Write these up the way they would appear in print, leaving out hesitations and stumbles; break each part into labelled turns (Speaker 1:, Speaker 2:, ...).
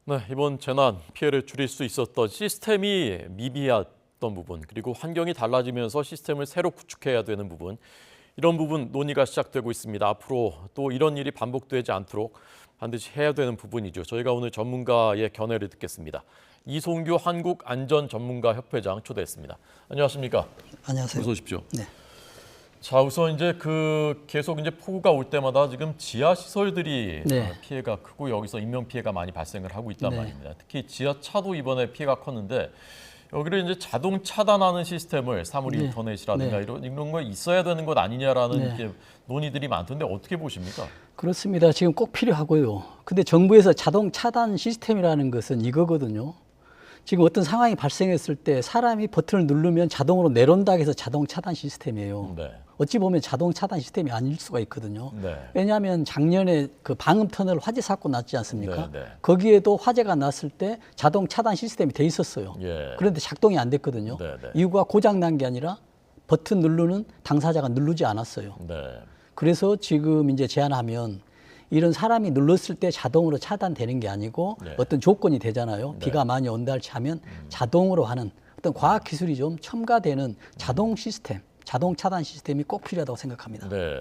Speaker 1: 네, 이번 재난 피해를 줄일 수 있었던 시스템이 미비했던 부분, 그리고 환경이 달라지면서 시스템을 새로 구축해야 되는 부분, 이런 부분 논의가 시작되고 있습니다. 앞으로 또 이런 일이 반복되지 않도록 반드시 해야 되는 부분이죠. 저희가 오늘 전문가의 견해를 듣겠습니다. 이송규 한국안전전문가협회장 초대했습니다. 안녕하십니까?
Speaker 2: 안녕하세요.
Speaker 1: 어서 오십시오.
Speaker 2: 네.
Speaker 1: 자, 우선 이제 계속 이제 폭우가 올 때마다 지금 지하 시설들이
Speaker 2: 네.
Speaker 1: 피해가 크고 여기서 인명 피해가 많이 발생을 하고 있단
Speaker 2: 네.
Speaker 1: 말입니다. 특히 지하차도 이번에 피해가 컸는데 여기를 이제 자동 차단하는 시스템을 사물
Speaker 2: 네.
Speaker 1: 인터넷이라든가
Speaker 2: 네.
Speaker 1: 이런 거 있어야 되는 것 아니냐라는
Speaker 2: 네.
Speaker 1: 이렇게 논의들이 많던데 어떻게 보십니까?
Speaker 2: 그렇습니다. 지금 꼭 필요하고요. 근데 정부에서 자동 차단 시스템이라는 것은 이거거든요. 지금 어떤 상황이 발생했을 때 사람이 버튼을 누르면 자동으로 내려온다 해서 자동 차단 시스템이에요.
Speaker 1: 네.
Speaker 2: 어찌 보면 자동 차단 시스템이 아닐 수가 있거든요.
Speaker 1: 네.
Speaker 2: 왜냐하면 작년에 그 방음 터널 화재 사고 났지 않습니까?
Speaker 1: 네, 네.
Speaker 2: 거기에도 화재가 났을 때 자동 차단 시스템이 돼 있었어요.
Speaker 1: 예.
Speaker 2: 그런데 작동이 안 됐거든요.
Speaker 1: 네, 네.
Speaker 2: 이유가 고장 난 게 아니라 버튼 누르는 당사자가 누르지 않았어요.
Speaker 1: 네.
Speaker 2: 그래서 지금 이제 제안하면 이런 사람이 눌렀을 때 자동으로 차단되는 게 아니고
Speaker 1: 네.
Speaker 2: 어떤 조건이 되잖아요.
Speaker 1: 네.
Speaker 2: 비가 많이 온다 하면 자동으로 하는 어떤 과학 기술이 좀 첨가되는 자동 시스템, 자동 차단 시스템이 꼭 필요하다고 생각합니다.
Speaker 1: 네.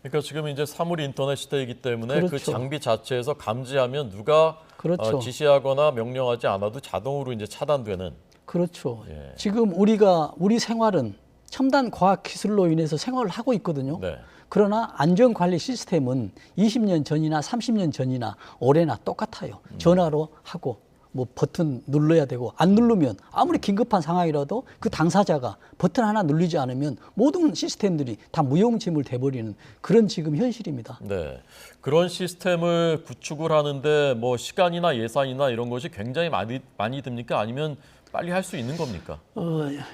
Speaker 1: 그러니까 지금 이제 사물 인터넷 시대이기 때문에 그
Speaker 2: 그렇죠.
Speaker 1: 장비 자체에서 감지하면 누가
Speaker 2: 그렇죠.
Speaker 1: 지시하거나 명령하지 않아도 자동으로 이제 차단되는.
Speaker 2: 그렇죠.
Speaker 1: 예.
Speaker 2: 지금 우리 생활은 첨단 과학 기술로 인해서 생활을 하고 있거든요.
Speaker 1: 네.
Speaker 2: 그러나 안전관리 시스템은 20년 전이나 30년 전이나 올해나 똑같아요. 전화로 하고 뭐 버튼 눌러야 되고 안 누르면 아무리 긴급한 상황이라도 그 당사자가 버튼 하나 누르지 않으면 모든 시스템들이 다 무용지물 돼버리는 그런 지금 현실입니다.
Speaker 1: 네. 그런 시스템을 구축을 하는데 뭐 시간이나 예산이나 이런 것이 굉장히 많이 듭니까? 아니면 빨리 할 수 있는 겁니까?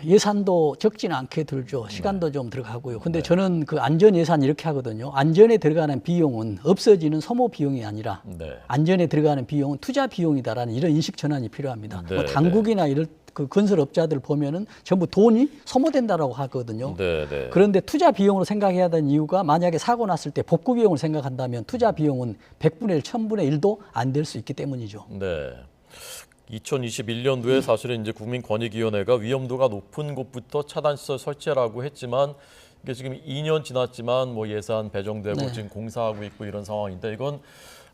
Speaker 2: 예산도 적지는 않게 들죠. 시간도 좀 들어가고요. 근데 저는 그 안전 예산 이렇게 하거든요. 안전에 들어가는 비용은 없어지는 소모 비용이 아니라
Speaker 1: 네.
Speaker 2: 안전에 들어가는 비용은 투자 비용이다라는 이런 인식 전환이 필요합니다.
Speaker 1: 네,
Speaker 2: 뭐 당국이나 이럴 그 건설업자들 보면은 전부 돈이 소모된다라고 하거든요.
Speaker 1: 네, 네.
Speaker 2: 그런데 투자 비용으로 생각해야 되는 이유가 만약에 사고 났을 때 복구 비용을 생각한다면 투자 비용은 100분의 1, 1000분의 1도 안 될 수 있기 때문이죠.
Speaker 1: 네. 2021년도에 사실은 이제 국민권익위원회가 위험도가 높은 곳부터 차단시설 설치라고 했지만 이게 지금 2년 지났지만 뭐 예산 배정되고
Speaker 2: 네.
Speaker 1: 지금 공사하고 있고 이런 상황인데 이건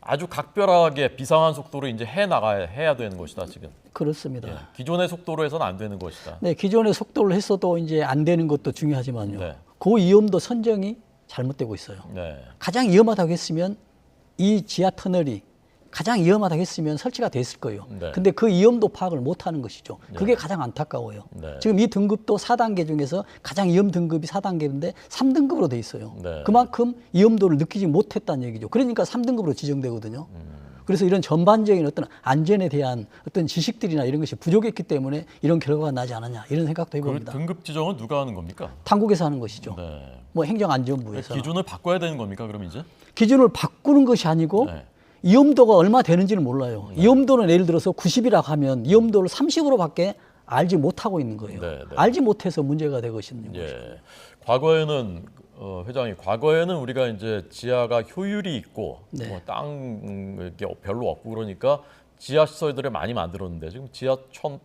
Speaker 1: 아주 각별하게 비상한 속도로 이제 해야 되는 것이다 지금.
Speaker 2: 그렇습니다.
Speaker 1: 예. 기존의 속도로 해서는 안 되는 것이다.
Speaker 2: 네, 기존의 속도를 했어도 이제 안 되는 것도 중요하지만요.
Speaker 1: 네.
Speaker 2: 그 위험도 선정이 잘못되고 있어요.
Speaker 1: 네.
Speaker 2: 가장 위험하다고 했으면 이 지하 터널이 가장 위험하다고 했으면 설치가 됐을 거예요.
Speaker 1: 네.
Speaker 2: 근데 그 위험도 파악을 못 하는 것이죠. 그게 가장 안타까워요.
Speaker 1: 네.
Speaker 2: 지금 이 등급도 4단계 중에서 가장 위험 등급이 4단계인데 3등급으로 돼 있어요.
Speaker 1: 네.
Speaker 2: 그만큼 위험도를 느끼지 못했다는 얘기죠. 그러니까 3등급으로 지정되거든요. 그래서 이런 전반적인 어떤 안전에 대한 어떤 지식들이나 이런 것이 부족했기 때문에 이런 결과가 나지 않았냐 이런 생각도
Speaker 1: 그
Speaker 2: 해봅니다.
Speaker 1: 등급 지정은 누가 하는 겁니까?
Speaker 2: 당국에서 하는 것이죠.
Speaker 1: 네.
Speaker 2: 뭐 행정안전부에서.
Speaker 1: 기준을 바꿔야 되는 겁니까? 그럼 이제?
Speaker 2: 기준을 바꾸는 것이 아니고
Speaker 1: 네.
Speaker 2: 위험도가 얼마 되는지는 몰라요. 위험도는 예를 들어서 90이라고 하면 위험도를 30으로밖에 알지 못하고 있는 거예요.
Speaker 1: 네, 네.
Speaker 2: 알지 못해서 문제가 되고 있는 거죠.
Speaker 1: 예. 과거에는 회장님, 과거에는 우리가 이제 지하가 효율이 있고
Speaker 2: 네.
Speaker 1: 뭐 땅 이렇게 별로 없고 그러니까 지하 시설들을 많이 만들었는데 지금 지하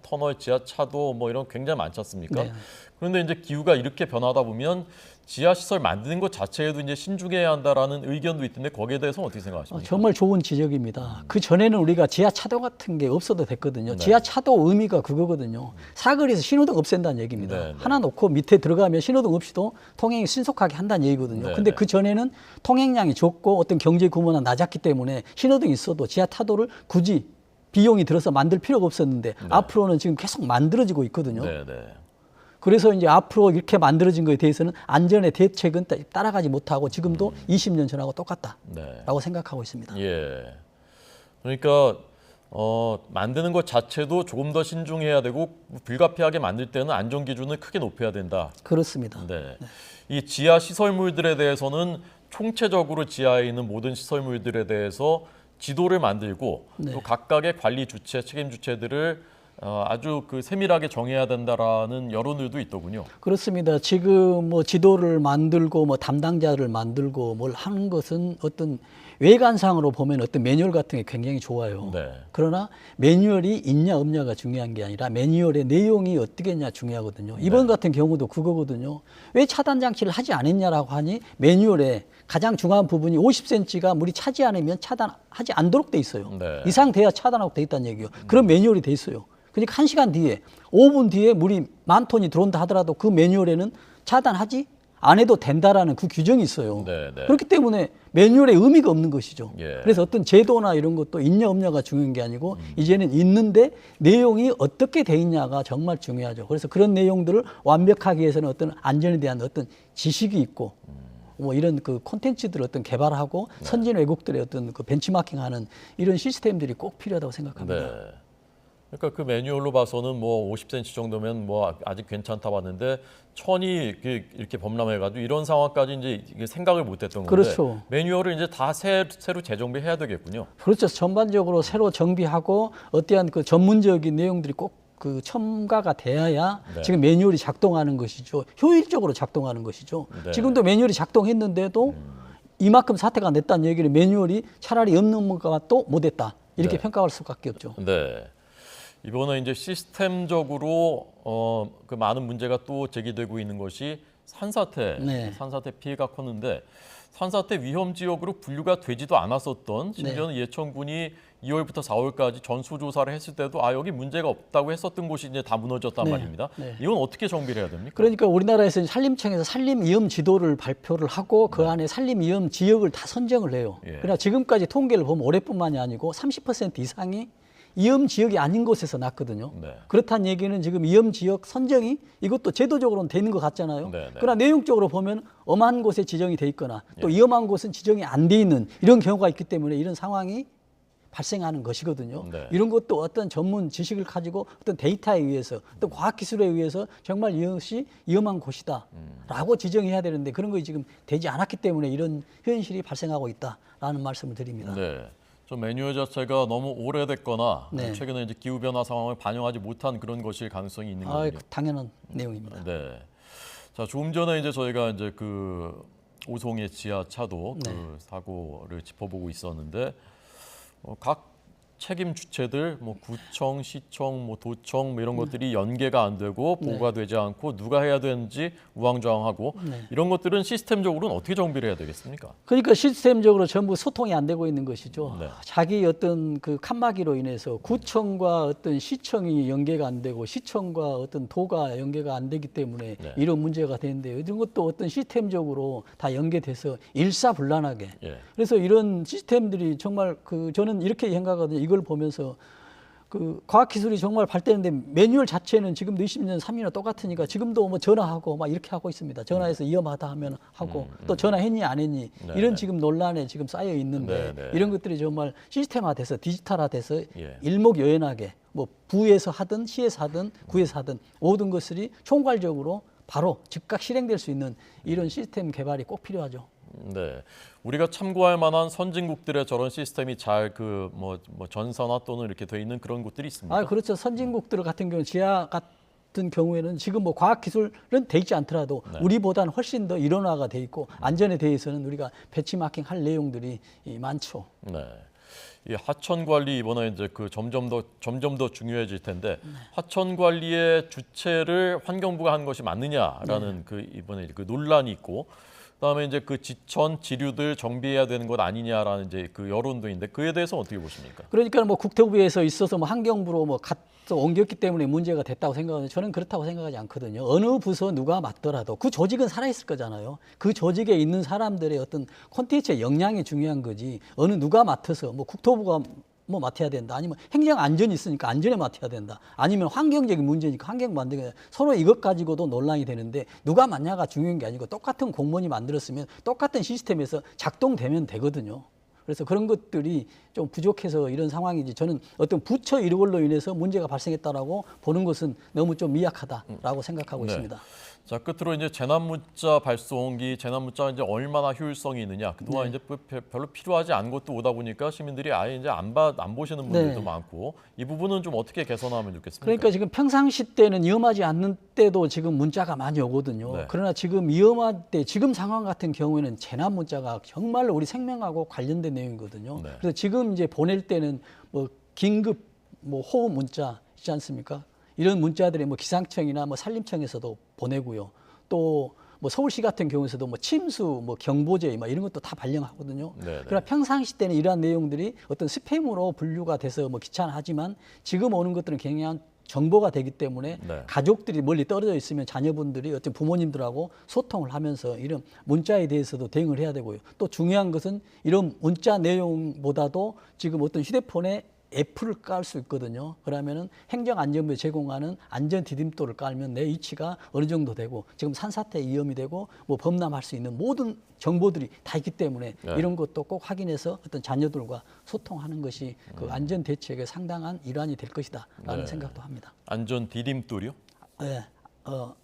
Speaker 1: 터널, 지하차도 뭐 이런 굉장히 많지 않습니까?
Speaker 2: 네.
Speaker 1: 그런데 이제 기후가 이렇게 변하다 보면 지하 시설 만드는 것 자체에도 이제 신중해야 한다라는 의견도 있던데 거기에 대해서는 어떻게 생각하십니까?
Speaker 2: 정말 좋은 지적입니다. 그 전에는 우리가 지하차도 같은 게 없어도 됐거든요.
Speaker 1: 네.
Speaker 2: 지하차도 의미가 그거거든요. 사거리에서 신호등 없앤다는 얘기입니다.
Speaker 1: 네, 네.
Speaker 2: 하나 놓고 밑에 들어가면 신호등 없이도 통행이 신속하게 한다는 얘기거든요.
Speaker 1: 네,
Speaker 2: 근데
Speaker 1: 네.
Speaker 2: 그 전에는 통행량이 적고 어떤 경제 규모가 낮았기 때문에 신호등이 있어도 지하차도를 굳이 비용이 들어서 만들 필요가 없었는데 앞으로는 지금 계속 만들어지고 있거든요.
Speaker 1: 네, 네.
Speaker 2: 그래서 이제 앞으로 이렇게 만들어진 거에 대해서는 안전의 대책은 따라가지 못하고 지금도 20년 전하고 똑같다라고
Speaker 1: 네.
Speaker 2: 생각하고 있습니다.
Speaker 1: 예. 그러니까 만드는 것 자체도 조금 더 신중해야 되고 불가피하게 만들 때는 안전 기준을 크게 높여야 된다.
Speaker 2: 그렇습니다.
Speaker 1: 네. 이 지하 시설물들에 대해서는 총체적으로 지하에 있는 모든 시설물들에 대해서 지도를 만들고
Speaker 2: 네.
Speaker 1: 또 각각의 관리 주체, 책임 주체들을 아주 세밀하게 정해야 된다라는 여론들도 있더군요.
Speaker 2: 그렇습니다. 지금 뭐 지도를 만들고 뭐 담당자를 만들고 뭘 하는 것은 어떤 외관상으로 보면 어떤 매뉴얼 같은 게 굉장히 좋아요.
Speaker 1: 네.
Speaker 2: 그러나 매뉴얼이 있냐 없냐가 중요한 게 아니라 매뉴얼의 내용이 어떻게 했냐 중요하거든요. 이번 같은 경우도 그거거든요. 왜 차단 장치를 하지 않았냐라고 하니 매뉴얼에 가장 중요한 부분이 50cm가 물이 차지 않으면 차단하지 않도록 돼 있어요.
Speaker 1: 네.
Speaker 2: 이상 돼야 차단하고 돼 있다는 얘기예요. 그런 매뉴얼이 돼 있어요. 그러니까 1시간 뒤에 5분 뒤에 물이 10,000톤이 들어온다 하더라도 그 매뉴얼에는 차단하지 안 해도 된다라는 그 규정이 있어요.
Speaker 1: 네, 네.
Speaker 2: 그렇기 때문에 매뉴얼에 의미가 없는 것이죠.
Speaker 1: 예.
Speaker 2: 그래서 어떤 제도나 이런 것도 있냐 없냐가 중요한 게 아니고 이제는 있는데 내용이 어떻게 돼 있냐가 정말 중요하죠. 그래서 그런 내용들을 완벽하게 위해서는 어떤 안전에 대한 어떤 지식이 있고 뭐 이런 그 콘텐츠들을 어떤 개발하고 선진 외국들의 어떤 그 벤치마킹하는 이런 시스템들이 꼭 필요하다고 생각합니다.
Speaker 1: 네. 그러니까 그 매뉴얼로 봐서는 뭐 50cm 정도면 뭐 아직 괜찮다 봤는데 1,000이 이렇게 범람해가지고 이런 상황까지 이제 이게 생각을 못했던 건데
Speaker 2: 그렇죠.
Speaker 1: 매뉴얼을 이제 다 새로 재정비해야 되겠군요.
Speaker 2: 그렇죠. 전반적으로 새로 정비하고 어떠한 그 전문적인 내용들이 꼭 그 첨가가 돼야
Speaker 1: 네.
Speaker 2: 지금 매뉴얼이 작동하는 것이죠. 효율적으로 작동하는 것이죠.
Speaker 1: 네.
Speaker 2: 지금도 매뉴얼이 작동했는데도 이만큼 사태가 냈다는 얘기를 매뉴얼이 차라리 없는 것과 또 못했다. 이렇게
Speaker 1: 네.
Speaker 2: 평가할 수밖에 없죠.
Speaker 1: 네. 이번에 이제 시스템적으로 그 많은 문제가 또 제기되고 있는 것이 산사태,
Speaker 2: 네.
Speaker 1: 산사태 피해가 컸는데 산사태 위험 지역으로 분류가 되지도 않았었던 심지어는
Speaker 2: 네.
Speaker 1: 예천군이 2월부터 4월까지 전수조사를 했을 때도 여기 문제가 없다고 했었던 곳이 이제 다 무너졌단
Speaker 2: 네.
Speaker 1: 말입니다.
Speaker 2: 네.
Speaker 1: 이건 어떻게 정비를 해야 됩니까?
Speaker 2: 그러니까 우리나라에서 산림청에서 산림 위험 지도를 발표를 하고 그 안에 산림 위험 지역을 다 선정을 해요.
Speaker 1: 예.
Speaker 2: 그러나 지금까지 통계를 보면 올해뿐만이 아니고 30% 이상이 위험 지역이 아닌 곳에서 났거든요.
Speaker 1: 네.
Speaker 2: 그렇다는 얘기는 지금 위험 지역 선정이 이것도 제도적으로는 되는 것 같잖아요.
Speaker 1: 네, 네.
Speaker 2: 그러나 내용적으로 보면 엄한 곳에 지정이 돼 있거나 또
Speaker 1: 예.
Speaker 2: 위험한 곳은 지정이 안 돼 있는 이런 경우가 있기 때문에 이런 상황이 발생하는 것이거든요.
Speaker 1: 네.
Speaker 2: 이런 것도 어떤 전문 지식을 가지고 어떤 데이터에 의해서 또 과학기술에 의해서 정말 이것이 위험한 곳이다라고 지정해야 되는데 그런 것이 지금 되지 않았기 때문에 이런 현실이 발생하고 있다라는 말씀을 드립니다.
Speaker 1: 네. 좀 매뉴얼 자체가 너무 오래됐거나
Speaker 2: 네.
Speaker 1: 최근에 이제 기후 변화 상황을 반영하지 못한 그런 것일 가능성이 있는 거군요.
Speaker 2: 당연한 내용입니다.
Speaker 1: 네. 자, 조금 전에 이제 저희가 이제 그 오송의 지하차도
Speaker 2: 네.
Speaker 1: 그 사고를 짚어보고 있었는데 각 책임 주체들 뭐 구청, 시청, 뭐 도청 뭐 이런 것들이 연계가 안 되고 보고가 되지 않고 누가 해야 되는지 우왕좌왕하고
Speaker 2: 네.
Speaker 1: 이런 것들은 시스템적으로는 어떻게 정비를 해야 되겠습니까?
Speaker 2: 그러니까 시스템적으로 전부 소통이 안 되고 있는 것이죠.
Speaker 1: 네.
Speaker 2: 자기 어떤 그 칸막이로 인해서 구청과 어떤 시청이 연계가 안 되고 시청과 어떤 도가 연계가 안 되기 때문에
Speaker 1: 네.
Speaker 2: 이런 문제가 되는데요. 이런 것도 어떤 시스템적으로 다 연계돼서 일사불란하게.
Speaker 1: 예.
Speaker 2: 그래서 이런 시스템들이 정말 그 저는 이렇게 생각하거든요. 이걸 보면서 그 과학기술이 정말 발달했는데 매뉴얼 자체는 지금도 20년, 3년이나 똑같으니까 지금도 뭐 전화하고 막 이렇게 하고 있습니다. 전화해서 위험하다 하면 하고 또 전화했니 안 했니
Speaker 1: 네,
Speaker 2: 이런
Speaker 1: 네.
Speaker 2: 지금 논란에 지금 쌓여 있는데
Speaker 1: 네, 네.
Speaker 2: 이런 것들이 정말 시스템화돼서 디지털화돼서
Speaker 1: 예.
Speaker 2: 일목요연하게 뭐 부에서 하든 시에서 하든 구에서 하든 모든 것들이 총괄적으로 바로 즉각 실행될 수 있는 이런 시스템 개발이 꼭 필요하죠.
Speaker 1: 네, 우리가 참고할 만한 선진국들의 저런 시스템이 잘 그 뭐 전선화 또는 이렇게 돼 있는 그런 곳들이 있습니까?
Speaker 2: 그렇죠. 선진국들 같은 경우 지하 같은 경우에는 지금 뭐 과학기술은 돼 있지 않더라도
Speaker 1: 네.
Speaker 2: 우리보다는 훨씬 더 일원화가 돼 있고 안전에 대해서는 우리가 배치마킹 할 내용들이 많죠.
Speaker 1: 네. 이 하천 관리 이번에 이제 그 점점 더 중요해질 텐데 하천 관리의 주체를 환경부가 한 것이 맞느냐라는 그 이번에 그 논란이 있고 그다음에 이제 그 지천 지류들 정비해야 되는 것 아니냐라는 이제 그 여론도 있는데 그에 대해서 어떻게 보십니까?
Speaker 2: 그러니까 뭐 국토부에서 있어서 뭐 환경부로 뭐 가서 옮겼기 때문에 문제가 됐다고 생각하는데 저는 그렇다고 생각하지 않거든요. 어느 부서 누가 맡더라도 그 조직은 살아있을 거잖아요. 그 조직에 있는 사람들의 어떤 콘텐츠의 역량이 중요한 거지. 어느 누가 맡아서 뭐 국토부가 뭐 맡아야 된다. 아니면 행정 안전이 있으니까 안전에 맡아야 된다. 아니면 환경적인 문제니까 환경 만들게 된다. 서로 이것 가지고도 논란이 되는데 누가 맡냐가 중요한 게 아니고 똑같은 공무원이 만들었으면 똑같은 시스템에서 작동되면 되거든요. 그래서 그런 것들이 좀 부족해서 이런 상황이지 저는 어떤 부처 이런 걸로 인해서 문제가 발생했다라고 보는 것은 너무 좀 미약하다라고 생각하고
Speaker 1: 네.
Speaker 2: 있습니다.
Speaker 1: 자, 끝으로 이제 재난문자 발송기, 재난문자가 이제 얼마나 효율성이 있느냐. 그동안 이제 별로 필요하지 않은 것도 오다 보니까 시민들이 아예 이제 안 보시는 분들도 많고 이 부분은 좀 어떻게 개선하면 좋겠습니까?
Speaker 2: 그러니까 지금 평상시 때는 위험하지 않는 때도 지금 문자가 많이 오거든요. 그러나 지금 위험할 때, 지금 상황 같은 경우에는 재난 문자가 정말로 우리 생명하고 관련된 내용이거든요. 그래서 지금 이제 보낼 때는 뭐 긴급 뭐 호우 문자 있지 않습니까? 이런 문자들이 뭐 기상청이나 뭐 산림청에서도 보내고요. 또 뭐 서울시 같은 경우에서도 뭐 침수, 뭐 경보제 뭐 이런 것도 다 발령하거든요. 그러나 평상시 때는 이러한 내용들이 어떤 스팸으로 분류가 돼서 뭐 귀찮아하지만 지금 오는 것들은 굉장한 정보가 되기 때문에 가족들이 멀리 떨어져 있으면 자녀분들이 어떤 부모님들하고 소통을 하면서 이런 문자에 대해서도 대응을 해야 되고요. 또 중요한 것은 이런 문자 내용보다도 지금 어떤 휴대폰에 앱을 깔 수 있거든요. 그러면은 행정안전부에 제공하는 안전 디딤돌을 깔면 내 위치가 어느 정도 되고 지금 산사태 위험이 되고 뭐 범람할 수 있는 모든 정보들이 다 있기 때문에 이런 것도 꼭 확인해서 어떤 자녀들과 소통하는 것이 그 안전 대책의 상당한 일환이 될 것이다라는 생각도 합니다.
Speaker 1: 안전 디딤돌이요?
Speaker 2: 네,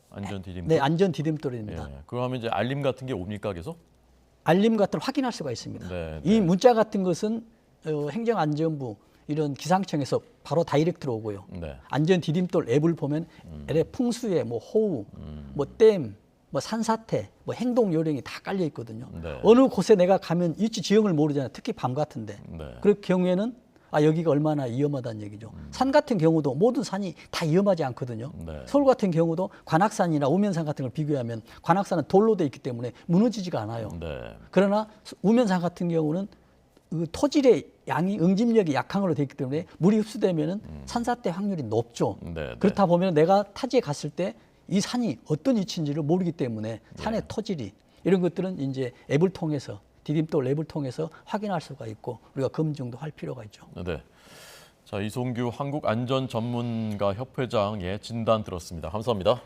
Speaker 1: 안전 디딤돌.
Speaker 2: 네, 안전 디딤돌입니다.
Speaker 1: 그러면 이제 알림 같은 게 옵니까 계속?
Speaker 2: 알림 같은 걸 확인할 수가 있습니다. 이 문자 같은 것은 행정안전부 이런 기상청에서 바로 다이렉트로 오고요. 안전 디딤돌 앱을 보면 앱에 풍수에 뭐 호우, 뭐 댐, 뭐 산사태, 뭐 행동 요령이 다 깔려 있거든요. 어느 곳에 내가 가면 위치 지형을 모르잖아요. 특히 밤 같은데. 그럴 경우에는 여기가 얼마나 위험하다는 얘기죠. 산 같은 경우도 모든 산이 다 위험하지 않거든요. 서울 같은 경우도 관악산이나 우면산 같은 걸 비교하면 관악산은 돌로 돼 있기 때문에 무너지지가 않아요. 그러나 우면산 같은 경우는 그 토질의 양이 응집력이 약한 걸로 되어 있기 때문에 물이 흡수되면은 산사태 확률이 높죠. 그렇다 보면 내가 타지에 갔을 때 이 산이 어떤 위치인지를 모르기 때문에 산의 토질이 이런 것들은 이제 앱을 통해서 디딤돌 앱을 통해서 확인할 수가 있고 우리가 검증도 할 필요가 있죠.
Speaker 1: 자, 이송규 한국안전전문가협회장의 진단 들었습니다. 감사합니다.